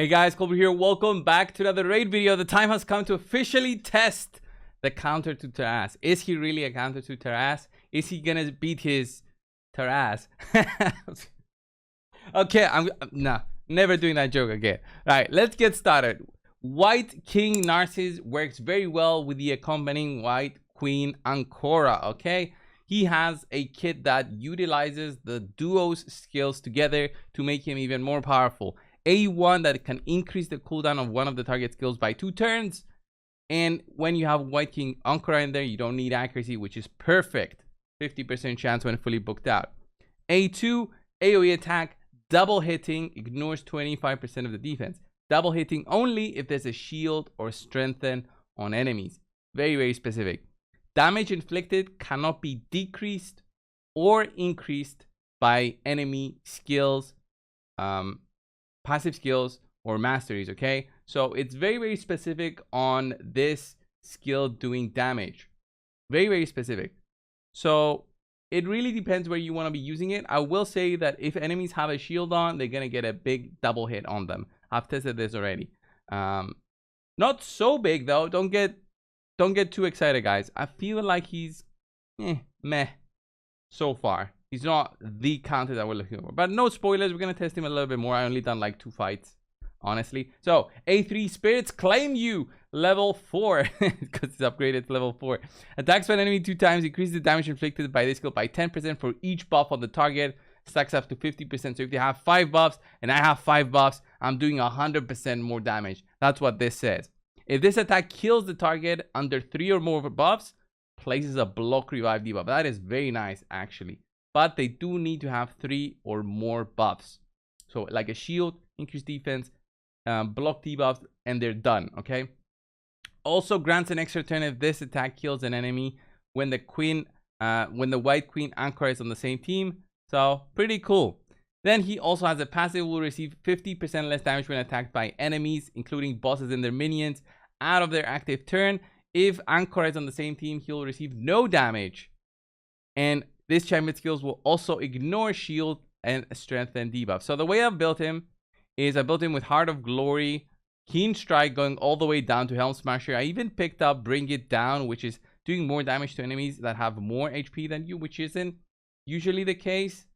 Hey guys, coldbrew here. Welcome back to another raid video. The time has come to officially test the counter to Taras. Is he really a counter to Taras? Is he gonna beat his Taras? Okay, nah, never doing that joke again. Alright, let's get started. White King Narses works very well with the accompanying White Queen Ancora, okay? He has a kit that utilizes the duo's skills together to make him even more powerful. A1 that can increase the cooldown of one of the target skills by 2 turns. And when you have White King Ancora in there, you don't need accuracy, which is perfect. 50% chance when fully booked out. A2, AoE attack, double hitting, ignores 25% of the defense. Double hitting only if there's a shield or strengthen on enemies. Very, very specific. Damage inflicted cannot be decreased or increased by enemy skills, passive skills, or masteries, okay? So it's very, very specific on this skill doing damage. Very, very specific. So it really depends where you want to be using it. I will say that if enemies have a shield on, they're going to get a big double hit on them. I've tested this already. Not so big though. Don't get too excited, guys. I feel like he's meh so far. He's not the counter that we're looking for. But no spoilers. We're going to test him a little bit more. I only done like 2 fights, honestly. So, A3 Spirits claim you. Level 4. Because it's upgraded to level 4. Attacks an enemy 2 times. Increase the damage inflicted by this skill by 10% for each buff on the target. Stacks up to 50%. So if you have 5 buffs and I have 5 buffs, I'm doing 100% more damage. That's what this says. If this attack kills the target under 3 or more buffs, places a block revive debuff. That is very nice, actually. But they do need to have 3 or more buffs. So like a shield, increased defense, block debuffs, and they're done, okay? Also grants an extra turn if this attack kills an enemy when the White Queen Ancora is on the same team. So pretty cool. Then he also has a passive, will receive 50% less damage when attacked by enemies, including bosses and their minions, out of their active turn. If Ancora is on the same team, he'll receive no damage. And this champion skills will also ignore shield and strength and debuff. So the way I've built him is I built him with Heart of Glory, Keen Strike going all the way down to Helm Smasher. I even picked up Bring It Down, which is doing more damage to enemies that have more HP than you, which isn't usually the case.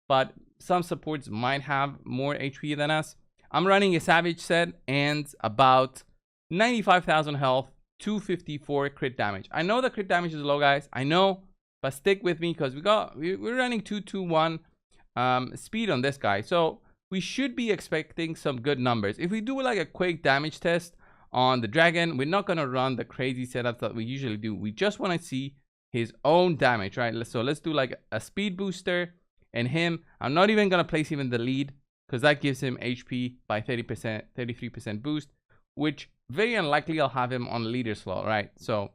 But some supports might have more HP than us. I'm running a Savage set and about 95,000 health, 254 crit damage. I know the crit damage is low, guys. I know. But stick with me because we're running 221 speed on this guy. So we should be expecting some good numbers. If we do like a quick damage test on the dragon, we're not going to run the crazy setups that we usually do. We just want to see his own damage, right? So let's do like a speed booster and him. I'm not even going to place him in the lead because that gives him HP by 30%, 33% boost, which very unlikely I'll have him on leader slot, right? So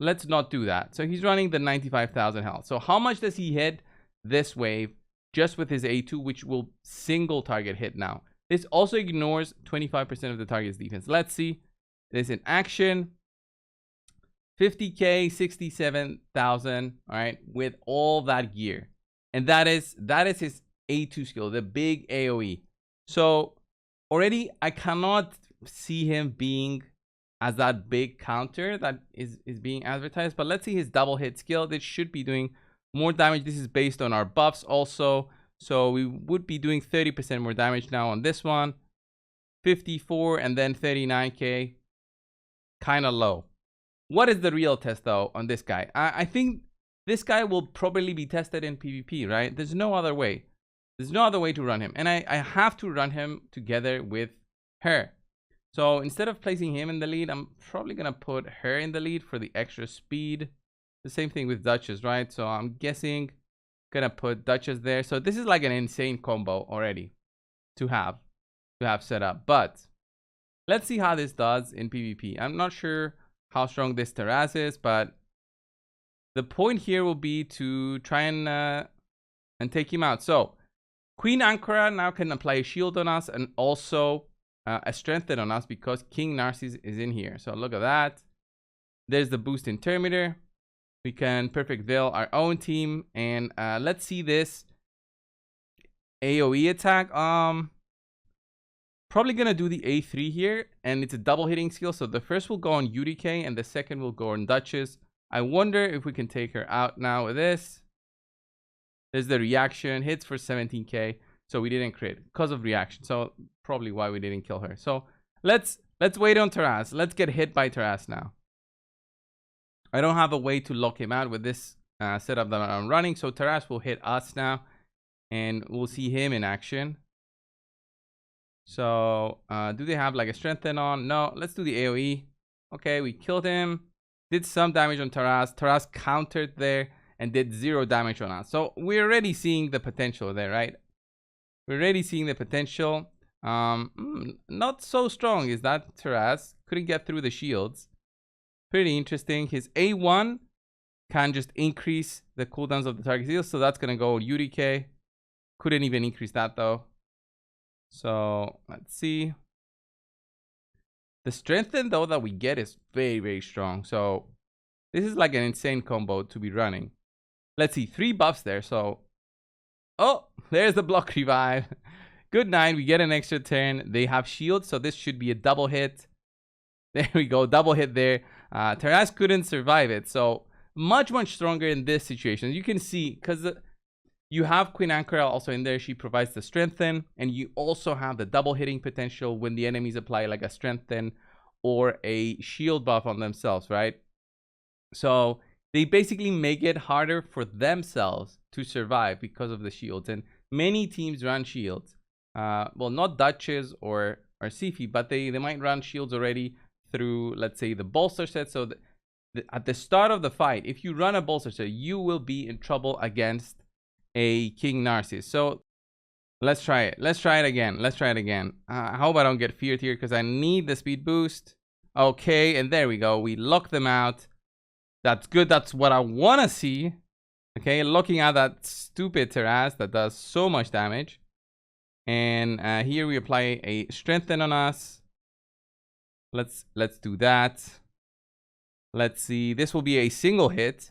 let's not do that. So he's running the 95,000 health. So how much does he hit this wave just with his A2, which will single target hit now? This also ignores 25% of the target's defense. Let's see. This in action. 50k, 67,000, all right, with all that gear. And that is his A2 skill, the big AoE. So already I cannot see him being as that big counter that is being advertised. But let's see his double hit skill. This should be doing more damage. This is based on our buffs also. So we would be doing 30% more damage now on this one. 54 and then 39k. Kind of low. What is the real test though on this guy? I think this guy will probably be tested in PvP, right? There's no other way. There's no other way to run him. And I have to run him together with her. So instead of placing him in the lead, I'm probably going to put her in the lead for the extra speed. The same thing with Duchess, right? So I'm guessing going to put Duchess there. So this is like an insane combo already to have set up. But let's see how this does in PvP. I'm not sure how strong this Taras is, but the point here will be to try and take him out. So Queen Ancora now can apply a shield on us and also a strengthen on us because King Narses is in here. So look at that. There's the boost intermeter. We can perfect veil our own team. And let's see this AoE attack. Probably gonna do the A3 here, and it's a double hitting skill. So the first will go on UDK, and the second will go on Duchess. I wonder if we can take her out now with this. There's the reaction, hits for 17k. So we didn't crit because of reaction. So probably why we didn't kill her. So let's wait on Taras. Let's get hit by Taras now. I don't have a way to lock him out with this setup that I'm running. So Taras will hit us now, and we'll see him in action. So do they have like a strengthen on? No, let's do the AoE. Okay, we killed him. Did some damage on Taras. Taras countered there and did 0 damage on us. So we're already seeing the potential there, right? We're already seeing the potential. Not so strong is that Taras. Couldn't get through the shields. Pretty interesting. His A1 can just increase the cooldowns of the target heal. So that's going to go UDK. Couldn't even increase that though. So let's see. The strengthen though that we get is very, very strong. So this is like an insane combo to be running. Let's see, 3 buffs there. So, oh, there's the block revive. Good night. We get an extra turn. They have shield, so this should be a double hit. There we go, double hit there. Taras couldn't survive it. So much, much stronger in this situation. You can see, because you have Queen Ankara also in there. She provides the strengthen, and you also have the double hitting potential when the enemies apply like a strengthen or a shield buff on themselves, right? So they basically make it harder for themselves to survive because of the shields. And many teams run shields. Well, not Duchess or Sifi, but they might run shields already through, let's say, the bolster set. So at the start of the fight, if you run a bolster set, you will be in trouble against a King Narses. So let's try it. Let's try it again. Let's try it again. I hope I don't get feared here because I need the speed boost. Okay, and there we go. We lock them out. That's good. That's what I want to see. Okay, looking at that stupid Taras that does so much damage. And here we apply a strengthen on us. Let's do that. Let's see. This will be a single hit.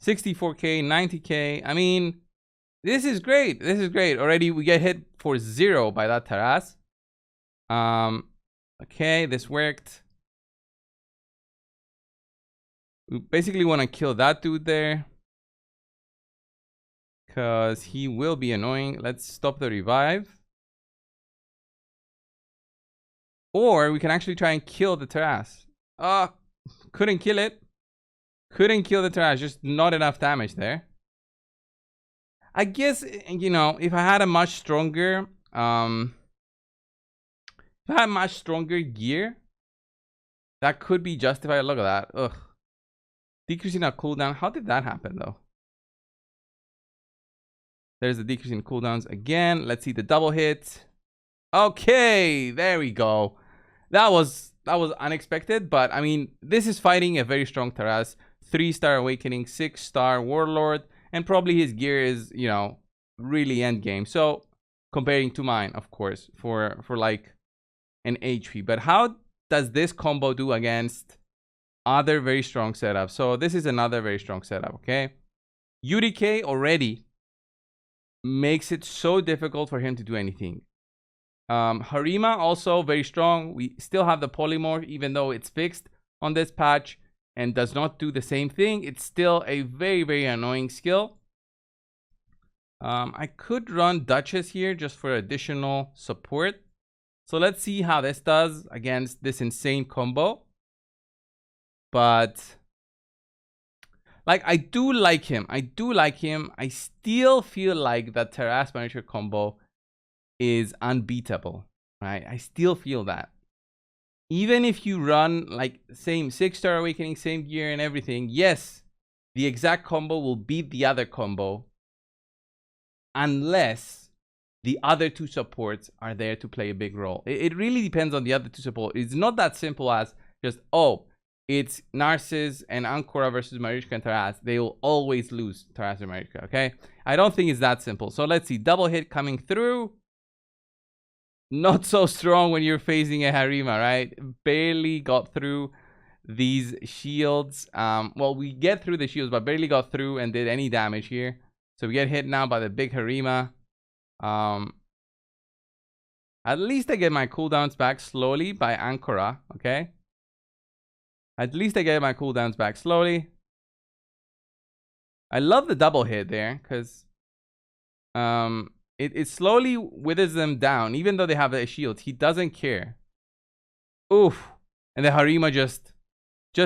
64k, 90k. I mean, this is great. This is great. Already we get hit for 0 by that Taras. Okay, this worked. We basically want to kill that dude there, because he will be annoying. Let's stop the revive. Or we can actually try and kill the Taras. Couldn't kill it. Couldn't kill the Taras. Just not enough damage there. I guess, you know, if I had a much stronger, gear, that could be justified. Look at that. Ugh. Decreasing our cooldown. How did that happen though? There's the decrease in cooldowns again. Let's see the double hit. Okay, there we go. That was unexpected, but I mean, this is fighting a very strong Taras. 3-star awakening, 6-star warlord, and probably his gear is, you know, really end game. So comparing to mine, of course, for like an HP. But how does this combo do against other very strong setups? So this is another very strong setup. Okay, UDK already makes it so difficult for him to do anything. Harima also very strong. We still have the polymorph, even though it's fixed on this patch and does not do the same thing. It's still a very, very annoying skill. I could run Duchess here just for additional support. So let's see how this does against this insane combo. But like, I do like him. I still feel like that Taras Manager combo is unbeatable, right? I still feel that. Even if you run like same 6-star awakening, same gear and everything, yes, the exact combo will beat the other combo unless the other 2 supports are there to play a big role. It really depends on the other 2 supports. It's not that simple as just, oh, it's Narses and Ankara versus Marichka and Taras. They will always lose Taras and Marichka, okay? I don't think it's that simple. So let's see. Double hit coming through. Not so strong when you're facing a Harima, right? Barely got through these shields. Well, we get through the shields, but barely got through and did any damage here. So we get hit now by the big Harima. At least I get my cooldowns back slowly by Ankara, okay? At least I get my cooldowns back slowly. I love the double hit there, because it slowly withers them down, even though they have the shields. He doesn't care. Oof. And the Harima just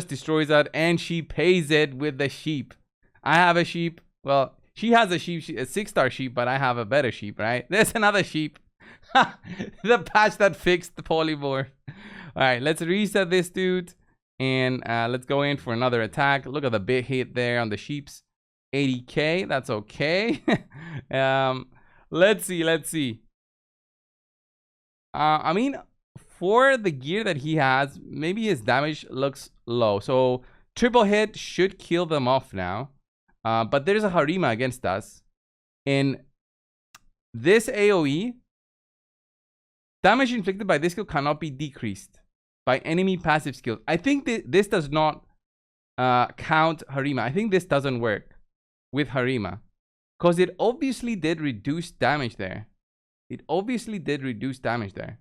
destroys that, and she pays it with the sheep. I have a sheep. Well, she has a sheep, a 6-star sheep, but I have a better sheep, right? There's another sheep. The patch that fixed the polymorph. All right, let's reset this dude, and let's go in for another attack. Look at the big hit there on the sheeps. 80k, that's okay. Let's see. I mean, for the gear that he has, maybe his damage looks low. So triple hit should kill them off now. But there's a Harima against us. In this AoE, damage inflicted by this skill cannot be decreased by enemy passive skills. I think this does not count Harima. I think this doesn't work with Harima, because it obviously did reduce damage there. It obviously did reduce damage there,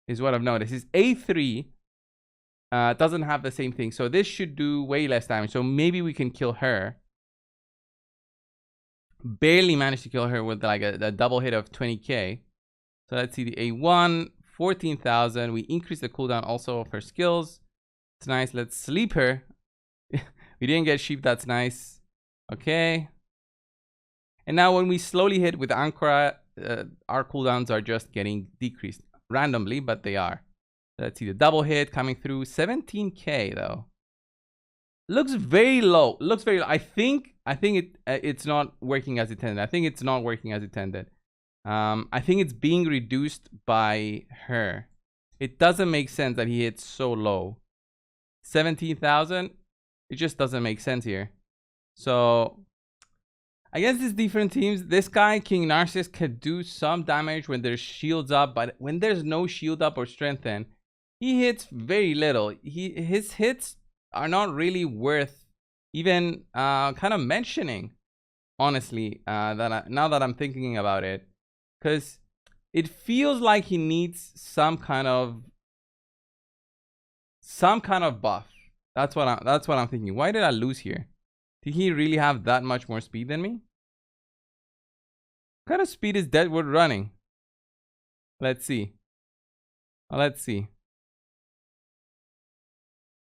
is what I've noticed. His A3 doesn't have the same thing, so this should do way less damage. So maybe we can kill her. Barely managed to kill her with like a double hit of 20k. So let's see the A1, 14,000. We increase the cooldown also of her skills. It's nice. Let's sleep her. We didn't get sheep. That's nice. Okay. And now when we slowly hit with Ankara, our cooldowns are just getting decreased randomly, but they are. Let's see the double hit coming through. 17k though. Looks very low. Looks very low. I think it's not working as intended. I think it's not working as intended. I think it's being reduced by her. It doesn't make sense that he hits so low. 17,000. It just doesn't make sense here. So against these different teams, this guy, King Narses, could do some damage when there's shields up, but when there's no shield up or strengthen, he hits very little. His hits are not really worth even kind of mentioning, honestly, now that I'm thinking about it, because it feels like he needs some kind of buff. That's what I'm thinking. Why did I lose here? Did he really have that much more speed than me? What kind of speed is Deadwood running? Let's see. Let's see.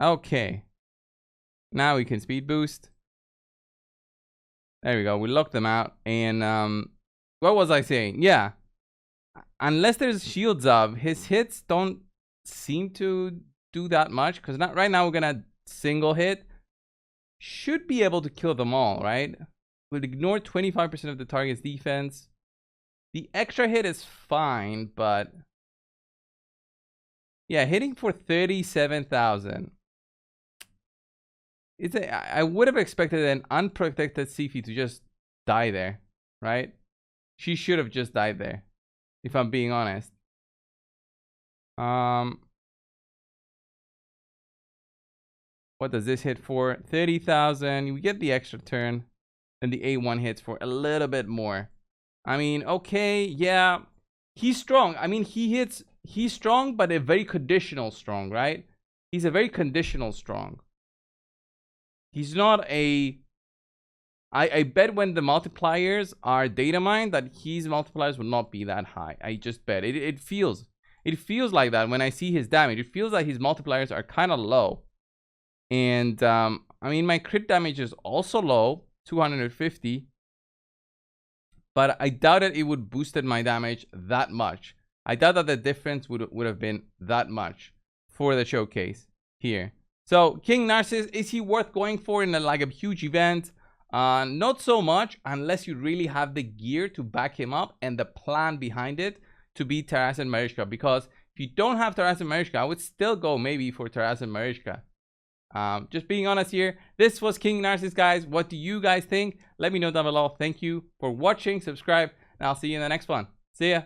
Okay. Now we can speed boost. There we go. We locked them out. And what was I saying? Yeah. Unless there's shields up, his hits don't seem to do that much. Because right now we're gonna single hit. Should be able to kill them all, right? We'll ignore 25% of the target's defense. The extra hit is fine, but yeah, hitting for 37,000. I would have expected an unprotected Sifi to just die there, right? She should have just died there, if I'm being honest. What does this hit for? 30,000. We get the extra turn. Then the A1 hits for a little bit more. I mean, okay, yeah. He's strong. I mean, he's strong, but a very conditional strong, right? He's a very conditional strong. He's not a... I bet when the multipliers are data mined, that his multipliers will not be that high. I just bet. It feels like that when I see his damage. It feels like his multipliers are kind of low. And I mean, my crit damage is also low, 250. But I doubted it would boosted my damage that much. I doubt that the difference would have been that much for the showcase here. So King Narses, is he worth going for in like a huge event? Not so much, unless you really have the gear to back him up and the plan behind it to beat Taras and Mariska. Because if you don't have Taras and Mariska, I would still go maybe for Taras and Mariska. Just being honest here. This was King Narses, guys. What do you guys think? Let me know down below. Thank you for watching. Subscribe, and I'll see you in the next one. See ya.